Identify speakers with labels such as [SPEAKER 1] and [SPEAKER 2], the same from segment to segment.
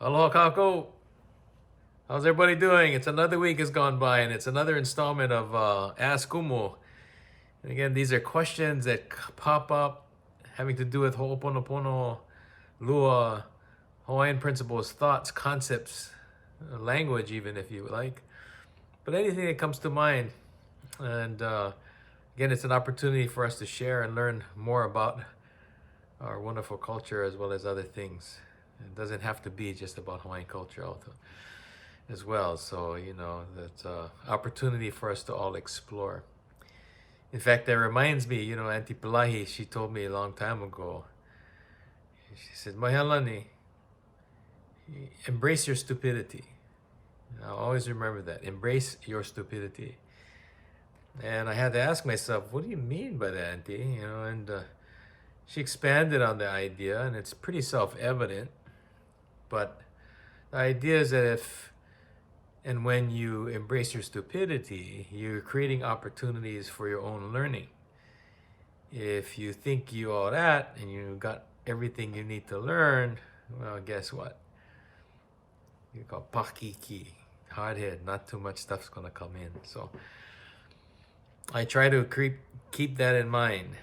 [SPEAKER 1] Aloha kako. How's everybody doing? It's another week has gone by and it's another installment of Ask Kumu. And again, these are questions that pop up having to do with Ho'oponopono, Lua, Hawaiian principles, thoughts, concepts, language even if you like. But anything that comes to mind. And again, it's an opportunity for us to share and learn more about our wonderful culture as well as other things. It doesn't have to be just about Hawaiian culture as well. So, that's an opportunity for us to all explore. In fact, that reminds me, Aunty Palahi, she told me a long time ago, she said, Mahalani, embrace your stupidity. I'll always remember that. Embrace your stupidity. And I had to ask myself, what do you mean by that, Auntie? And she expanded on the idea, and it's pretty self-evident. But the idea is that if and when you embrace your stupidity, you're creating opportunities for your own learning. If you think you all that and you got everything you need to learn, well, guess what? You got pakiki, hard head, not too much stuff's gonna come in. So I try to keep that in mind.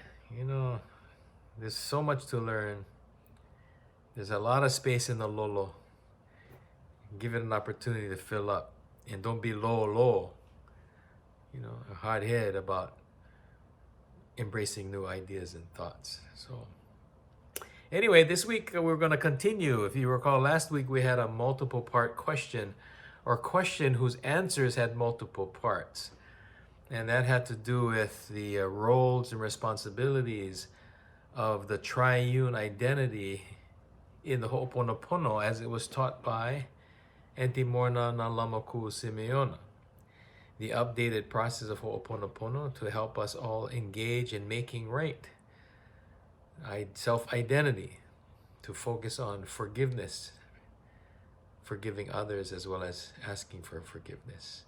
[SPEAKER 1] There's so much to learn. There's a lot of space in the lolo. Give it an opportunity to fill up. And don't be low, a hard head about embracing new ideas and thoughts. So anyway, this week we're going to continue. If you recall, last week we had a multiple part question, or question whose answers had multiple parts. And that had to do with the roles and responsibilities of the triune identity in the Ho'oponopono as it was taught by Aunty Morrnah Nalamaku Simeona. The updated process of Ho'oponopono to help us all engage in making right self-identity, to focus on forgiveness, forgiving others as well as asking for forgiveness.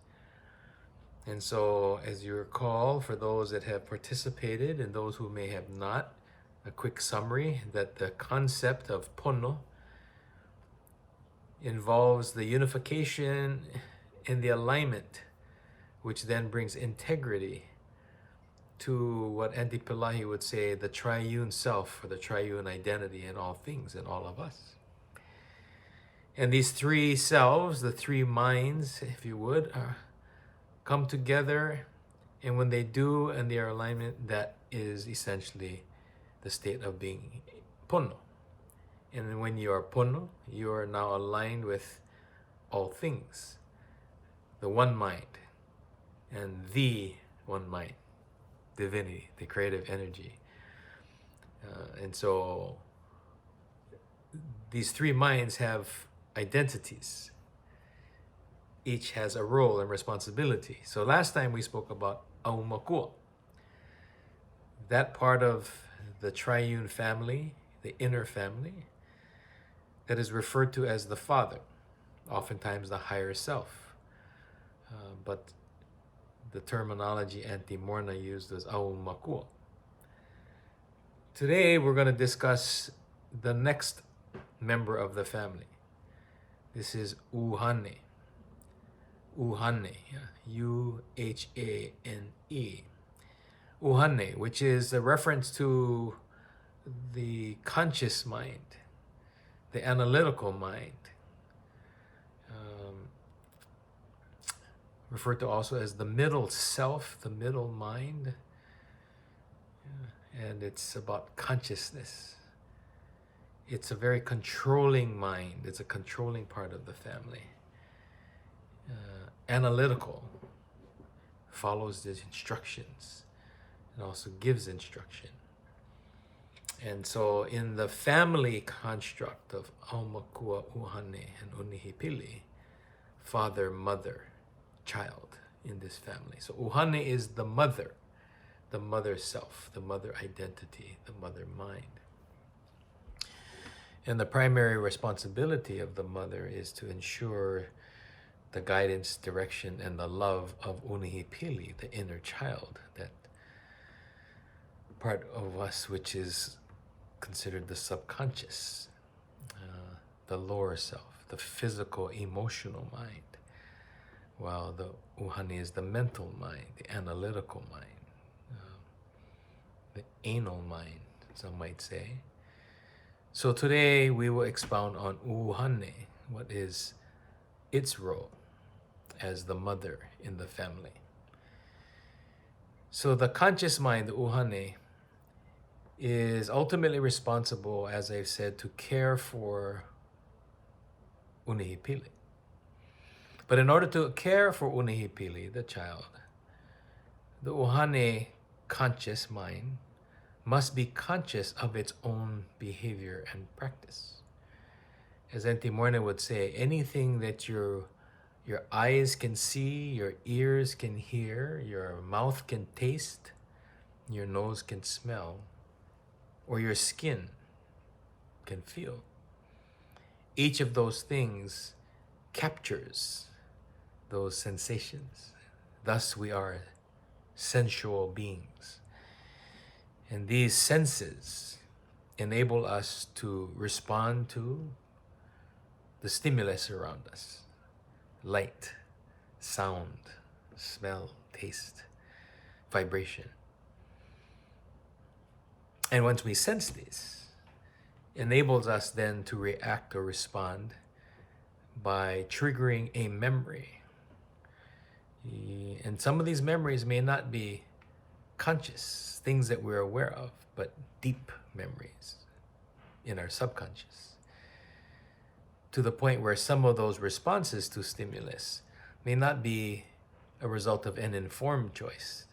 [SPEAKER 1] And so, as you recall, for those that have participated and those who may have not, a quick summary that the concept of pono involves the unification and the alignment, which then brings integrity to what Aunty Palahi would say, the triune self, or the triune identity in all things, in all of us. And these three selves, the three minds, if you would, come together, and when they do and they are alignment, that is essentially the state of being pono. And when you are pono, you are now aligned with all things, the one mind, and the one mind, divinity, the creative energy. And so these three minds have identities. Each has a role and responsibility. So last time we spoke about aumakua, that part of the triune family, the inner family, that is referred to as the Father, oftentimes the higher self. But the terminology Aunty Morrnah used is aumakua. Today we're going to discuss the next member of the family. This is ʻUhane. ʻUhane, U-H-A-N-E. ʻUhane, which is a reference to the conscious mind, the analytical mind, referred to also as the middle self, the middle mind, and it's about consciousness. It's a very controlling mind. It's a controlling part of the family. Analytical, follows the instructions and also gives instruction. And so in the family construct of aumakua, ʻUhane, and unihipili, father, mother, child in this family. So ʻUhane is the mother self, the mother identity, the mother mind. And the primary responsibility of the mother is to ensure the guidance, direction, and the love of unihipili, the inner child, that part of us which is considered the subconscious, the lower self, the physical, emotional mind, while the ʻUhane is the mental mind, the analytical mind, the anal mind, some might say. So today we will expound on ʻUhane, what is its role as the mother in the family. So the conscious mind, the ʻUhane, is ultimately responsible, as I've said, to care for Unihipili. But in order to care for Unihipili, the child, the ʻUhane conscious mind must be conscious of its own behavior and practice. As Aunty Morrnah would say, anything that your eyes can see, your ears can hear, your mouth can taste, your nose can smell, or your skin can feel. Each of those things captures those sensations. Thus we are sensual beings. And these senses enable us to respond to the stimulus around us. Light, sound, smell, taste, vibration. And once we sense these, enables us then to react or respond by triggering a memory. And some of these memories may not be conscious, things that we're aware of, but deep memories in our subconscious. To the point where some of those responses to stimulus may not be a result of an informed choice,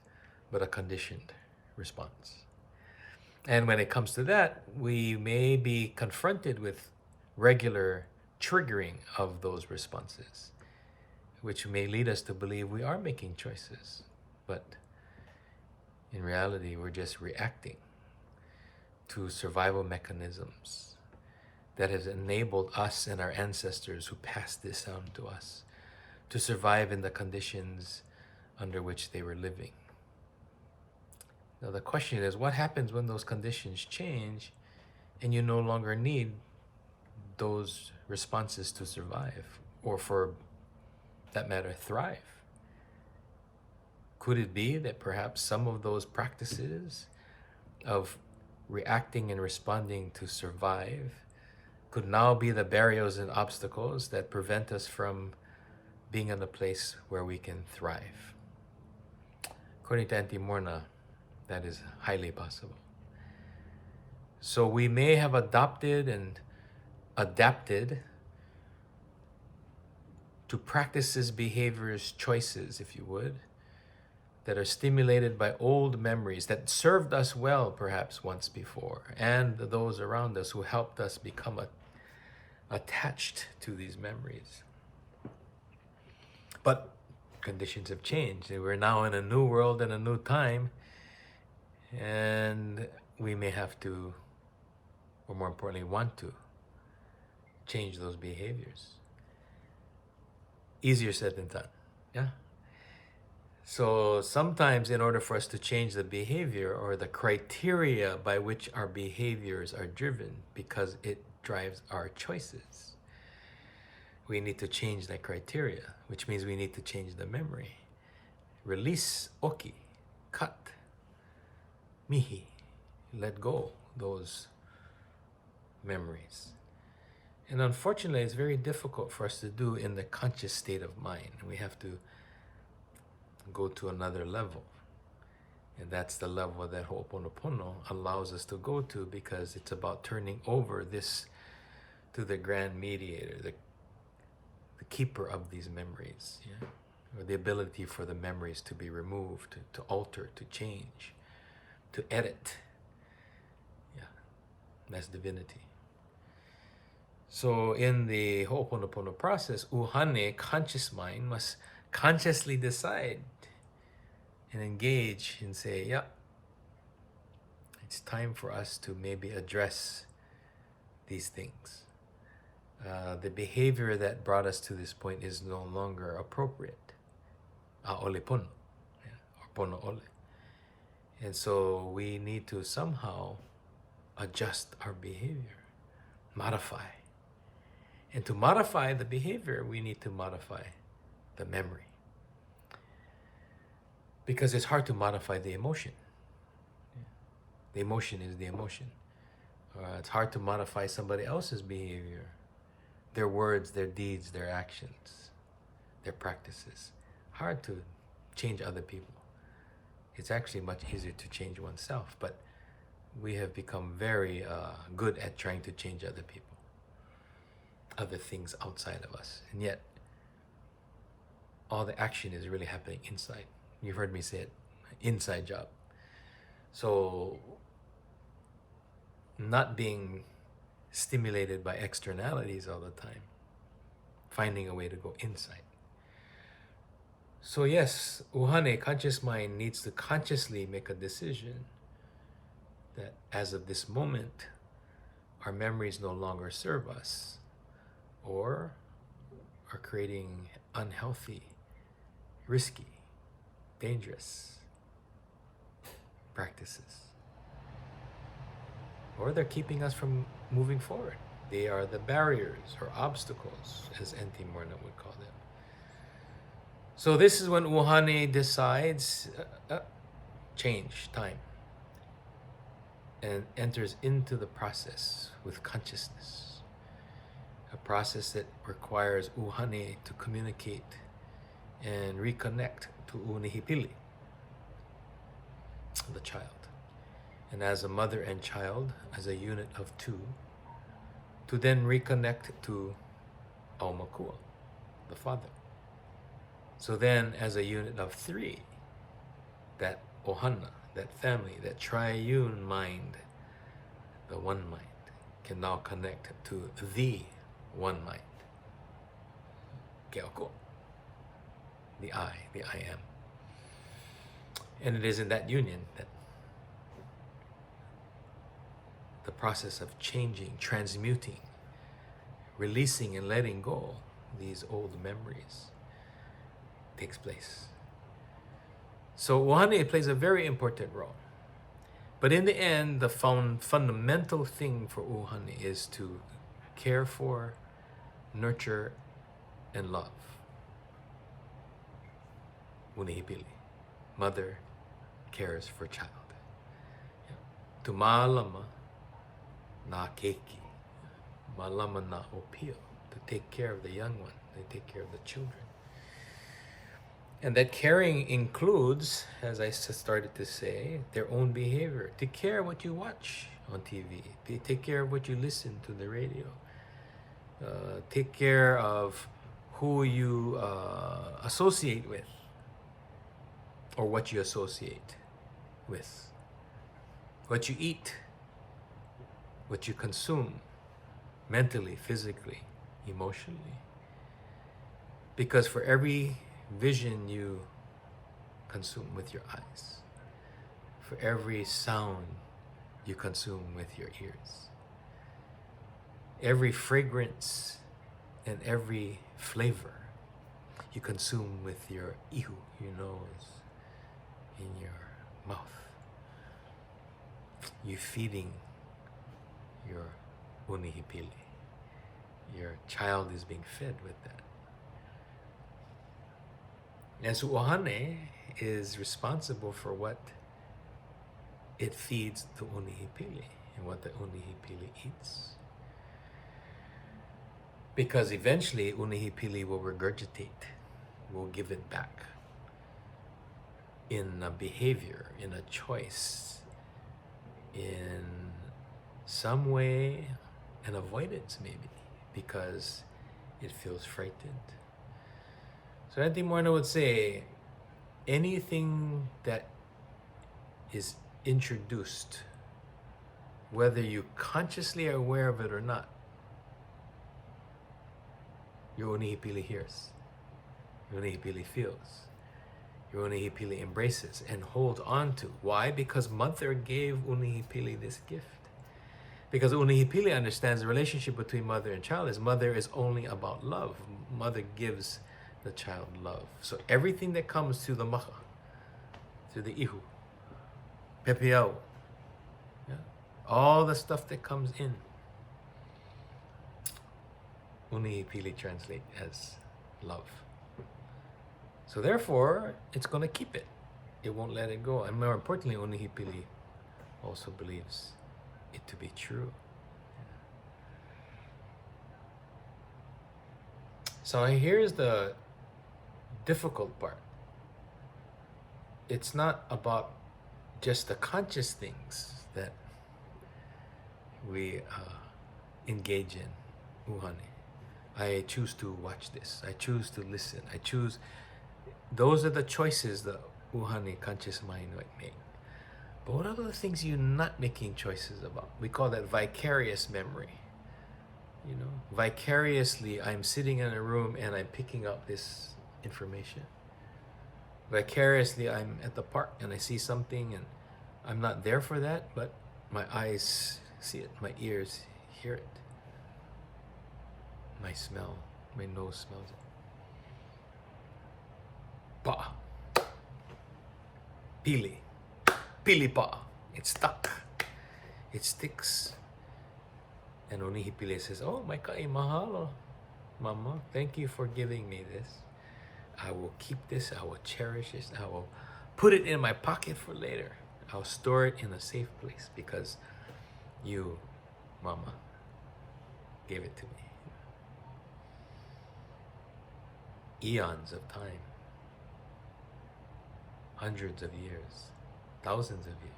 [SPEAKER 1] but a conditioned response. And when it comes to that, we may be confronted with regular triggering of those responses, which may lead us to believe we are making choices, but in reality, we're just reacting to survival mechanisms that has enabled us and our ancestors who passed this on to us to survive in the conditions under which they were living. Now the question is, what happens when those conditions change and you no longer need those responses to survive, or for that matter, thrive? Could it be that perhaps some of those practices of reacting and responding to survive could now be the barriers and obstacles that prevent us from being in a place where we can thrive? According to Aunty Morrnah, that is highly possible. So we may have adopted and adapted to practices, behaviors, choices, if you would, that are stimulated by old memories that served us well perhaps once before, and those around us who helped us become attached to these memories. But conditions have changed. We're now in a new world and a new time, and we may have to, or more importantly, want to change those behaviors. Easier said than done, yeah? So sometimes in order for us to change the behavior or the criteria by which our behaviors are driven, because it drives our choices, we need to change that criteria, which means we need to change the memory. Release oki, cut, mihi, let go those memories. And unfortunately, it's very difficult for us to do in the conscious state of mind. We have to go to another level. And that's the level that Ho'oponopono allows us to go to, because it's about turning over this to the grand mediator, the keeper of these memories, yeah? Or the ability for the memories to be removed, to alter, to change, to edit. Yeah, that's divinity. So in the Ho'oponopono process, ʻUhane, conscious mind, must consciously decide and engage and say, yeah, it's time for us to maybe address these things. The behavior that brought us to this point is no longer appropriate. A'ole pono, or pono ole. And so we need to somehow adjust our behavior, modify. And to modify the behavior, we need to modify the memory. Because it's hard to modify the emotion. The emotion is the emotion. It's hard to modify somebody else's behavior, their words, their deeds, their actions, their practices. Hard to change other people. It's actually much easier to change oneself, but we have become very good at trying to change other people, other things outside of us. And yet, all the action is really happening inside. You've heard me say it, inside job. So, not being stimulated by externalities all the time, finding a way to go inside. So yes, ʻUhane, conscious mind, needs to consciously make a decision that as of this moment, our memories no longer serve us or are creating unhealthy, risky, dangerous practices. Or they're keeping us from moving forward. They are the barriers or obstacles, as Aunty Morrnah would call them. So this is when ʻUhane decides change, time, and enters into the process with consciousness. A process that requires ʻUhane to communicate and reconnect to ʻUnihipili, the child. And as a mother and child, as a unit of two, to then reconnect to Aumakua, the father. So then, as a unit of three, that ohana, that family, that triune mind, the one mind, can now connect to the one mind, Keoko, the I am. And it is in that union that the process of changing, transmuting, releasing and letting go these old memories takes place. So ʻUhane plays a very important role. But in the end, the fundamental thing for ʻUhane is to care for, nurture, and love. Unihipili. Mother cares for child. To mālama nā keiki, mālama nā opio, to take care of the young one, they take care of the children. And that caring includes, as I started to say, their own behavior. Take care of what you watch on TV. Take care of what you listen to the radio. Take care of who you associate with, or what you associate with. What you eat, what you consume, mentally, physically, emotionally. Because for every vision you consume with your eyes, for every sound you consume with your ears, every fragrance and every flavor you consume with your ihu, your nose, in your mouth, you feeding your unihipili. Your child is being fed with that. And so ʻUhane is responsible for what it feeds the unihipili and what the unihipili eats. Because eventually unihipili will regurgitate, will give it back in a behavior, in a choice, in some way, an avoidance maybe, because it feels frightened. So Aunty Morrnah would say, anything that is introduced, whether you consciously are aware of it or not, your unihipili hears, your unihipili feels, your unihipili embraces and holds on to. Why? Because Mother gave unihipili this gift. Because unihipili understands the relationship between mother and child is mother is only about love. Mother gives the child love. So everything that comes through the maha, through the ihu, pepeau, all the stuff that comes in Unihipili translate as love. So therefore, it's going to keep it. It won't let it go. And more importantly, Unihipili also believes it to be true. So here's the difficult part. It's not about just the conscious things that we engage in, ʻUhane. I choose to watch this. I choose to listen. I choose. Those are the choices the ʻUhane conscious mind might make. But what are the things you're not making choices about? We call that vicarious memory. You know, vicariously, I'm sitting in a room and I'm picking up this information. Vicariously, I'm at the park and I see something and I'm not there for that, but my eyes see it, my ears hear it, my nose smells it. Pa. Pili pa. It's stuck. It sticks. And Unihipili says, oh, my kai, mahalo, mama. Thank you for giving me this. I will keep this. I will cherish this. I will put it in my pocket for later. I'll store it in a safe place because you, mama, gave it to me. Eons of time. Hundreds of years. Thousands of years.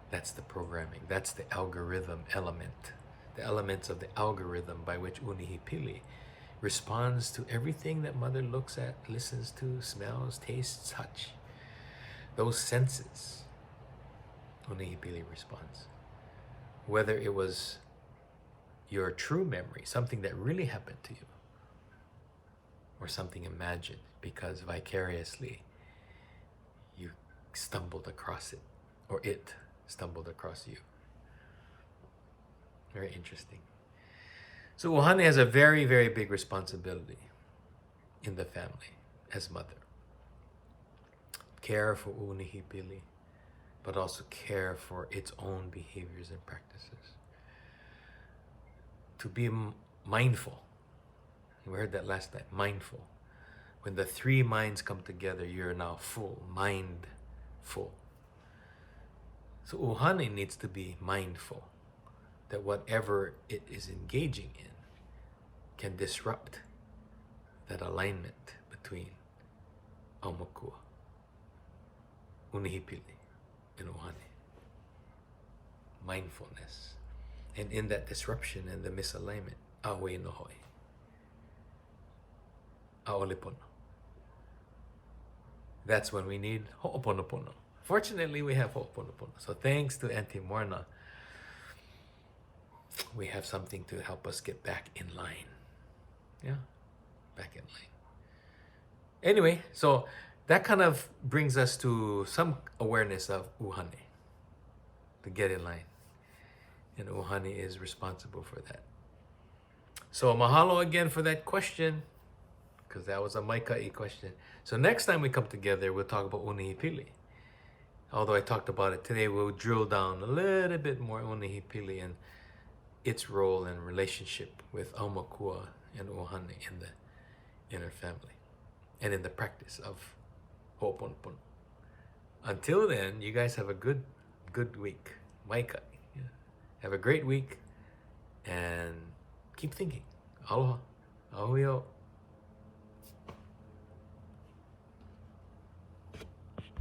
[SPEAKER 1] That's the programming. That's the algorithm element. The elements of the algorithm by which Unihipili responds to everything that mother looks at, listens to, smells, tastes, touch. Those senses, Unihipili responds. Whether it was your true memory, something that really happened to you, or something imagined because vicariously you stumbled across it, or it stumbled across you. Very interesting. So ʻUhane has a very, very big responsibility in the family as mother. Care for Unihipili, but also care for its own behaviors and practices. To be mindful. We heard that last night, mindful. When the three minds come together, you're now full, mindful. So ʻUhane needs to be mindful that whatever it is engaging in can disrupt that alignment between Aumakua, Unihipili, and ʻUhane. Mindfulness. And in that disruption and the misalignment, awe nohoi, ʻAʻolepono. That's when we need Hoʻoponopono. Fortunately, we have Ho'oponopono. So thanks to Aunty Morrnah, we have something to help us get back in line. Yeah, back in line. Anyway, so that kind of brings us to some awareness of ʻUhane, to get in line. And ʻUhane is responsible for that. So mahalo again for that question, because that was a maikai question. So next time we come together, we'll talk about Unihipili. Although I talked about it today, we'll drill down a little bit more Unihipili and its role and relationship with Aumakua and ʻUhane in the inner family and in the practice of Ho'oponopono. Until then, you guys have a good week. Maikai. Yeah. Have a great week and keep thinking. Aloha. Ahuio.